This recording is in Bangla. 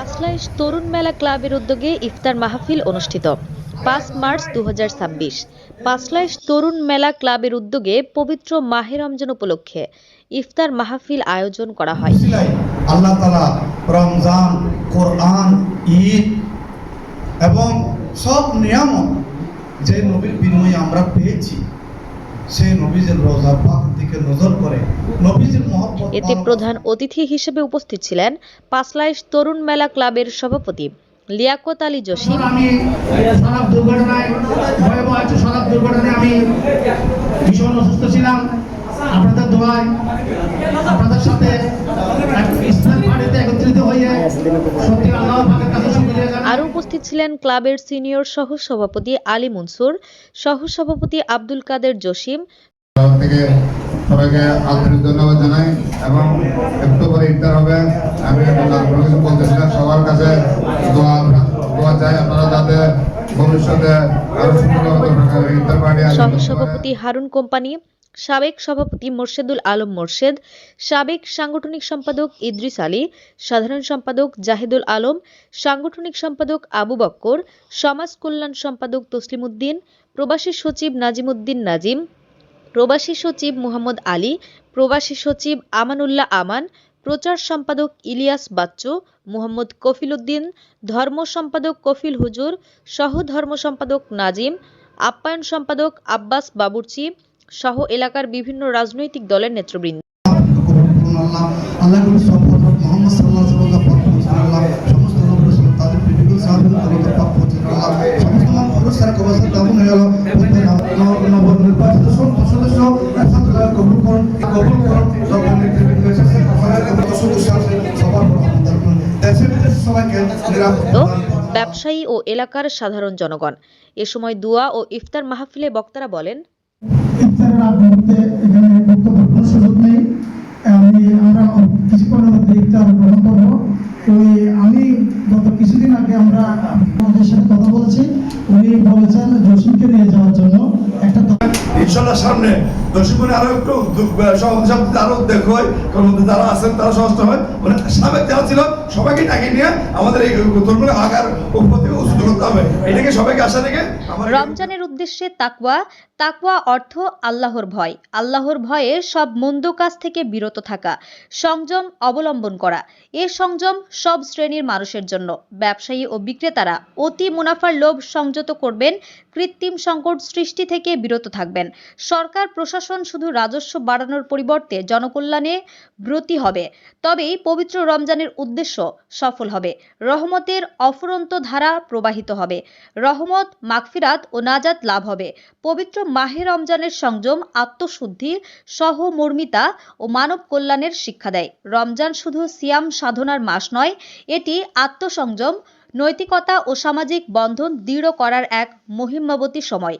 পাঁচলাইশ তরুণ মেলা ক্লাবের উদ্যোগে ইফতার মাহফিল অনুষ্ঠিত ৫ মার্চ ২০২৬। পাঁচলাইশ তরুণ মেলা ক্লাবের উদ্যোগে পবিত্র মাহে রমজান উপলক্ষে ইফতার মাহফিল আয়োজন করা হয়। আল্লাহ তাআলা রমজান, কোরআন, ঈদ এবং সব নিয়ামত যে নবীর বিনিময়ে আমরা পেয়েছি, সেই নবীজির রওজা পাক দিকে নজর করে নবীজির মহব্বত। এতে প্রধান অতিথি হিসেবে উপস্থিত ছিলেন পাঁচলাইশ তরুণ মেলা ক্লাবের সভাপতি লিয়াকত আলী জসিম। আমি সড়ক দুর্ঘটনায় ভয়াবহ একটা সড়ক দুর্ঘটনায় আমি ভীষণ অসুস্থ ছিলাম। আপনাদের দোয়ায় আপনাদের সাথে ইসলাম পার্টিতে একত্রিত হয়ে সত্যি আল্লাহ পাকের কাছে শুকরিয়া জানাই। আরও উপস্থিত ছিলেন ক্লাবের সিনিয়র সহ সভাপতি আলী মনসুর, সহ সভাপতি আব্দুল কাদের জসিম। থেকে সবাইকে আন্তরিক ধন্যবাদ জানাই এবং একটু করে ইফতার হবে। আমি কিছু বলতেছিলাম, সবার কাছে দোয়া চাই আপনারা যাতে ভবিষ্যতে আরো সুন্দর ইফতার পার্টি। সহ সভাপতি হারুন কোম্পানি, সাবেক সভাপতি মোর্শেদুল আলম মোর্শেদ, সাবেক সাংগঠনিক সম্পাদক ইদ্রিস আলী, সাধারণ সম্পাদক জাহিদুল আলম, সাংগঠনিক সম্পাদক আবু বক্কর, সমাজ কল্যাণ সম্পাদক তসলিম উদ্দিন, প্রবাসী সচিব নাজিম উদ্দিন নাজিম, প্রবাসী সচিব মুহাম্মদ আলী, প্রবাসী সচিব আমানুল্লাহ আমান, প্রচার সম্পাদক ইলিয়াস বাচ্চু, মুহাম্মদ কফিল উদ্দিন, ধর্ম সম্পাদক কফিল হুজুর, সহ ধর্ম সম্পাদক নাজিম, আপ্যায়ন সম্পাদক আব্বাস বাবুর্চি সহ এলাকার বিভিন্ন রাজনৈতিক দলের নেতৃবৃন্দ। ব্যবসায়ী ও এলাকার সাধারণ জনগণ। এ সময় দোয়া ও ইফতার মাহফিলে বক্তারা বলেন, ইফতারের আগ মুহূর্তে এখানে বক্তব্যের কোনো সুযোগ নেই। আমরা কিছুক্ষণের মধ্যে ইফতার গ্রহণ করবো। আমি গত কিছুদিন আগে আমরা আমাদের সাথে কথা বলেছি, উনি বলেছেন জসিমকে নিয়ে যাওয়ার জন্য একটা ইনশাআল্লাহ সামনে দর্শকরা আরো একটু সহযোগিতা আরো দেখোয়, কারণ যারা আছেন তারা সহজ হয়, মানে সাবেক যারা ছিল সবাইকে ডাকি নিয়ে আমাদের এই ধর্মের আগার উপর উচ্চ করতে হবে। এটাকে সবাইকে আশা রেখে রমজানের উদ্দেশ্যে তাকওয়া। তাকওয়া অর্থ আল্লাহর ভয়। আল্লাহর ভয়ে সব মন্দ কাজ থেকে বিরত থাকা, সংযম অবলম্বন করা। এ সংযম সব শ্রেণীর মানুষের জন্য। ব্যবসায়ী ও বিক্রেতারা অতি মুনাফার লোভ সংযত করবেন, কৃত্রিম সংকট সৃষ্টি থেকে বিরত থাকবেন। সরকার প্রশাসন শুধু রাজস্ব বাড়ানোর পরিবর্তে জনকল্যাণে ব্রতী হবে, তবেই পবিত্র রমজানের উদ্দেশ্য সফল হবে। রহমতের অফুরন্ত ধারা প্রবাহিত হবে, রহমত, মাগফিরাত ও নাজাত লাভ হবে। পবিত্র মাহে রমজানের সংযম আত্মশুদ্ধি, সহমর্মিতা ও মানব কল্যাণের শিক্ষা দেয়। রমজান শুধু সিয়াম সাধনার মাস নয়, এটি আত্মসংযম, নৈতিকতা ও সামাজিক বন্ধন দৃঢ় করার এক মহিমাবতী সময়।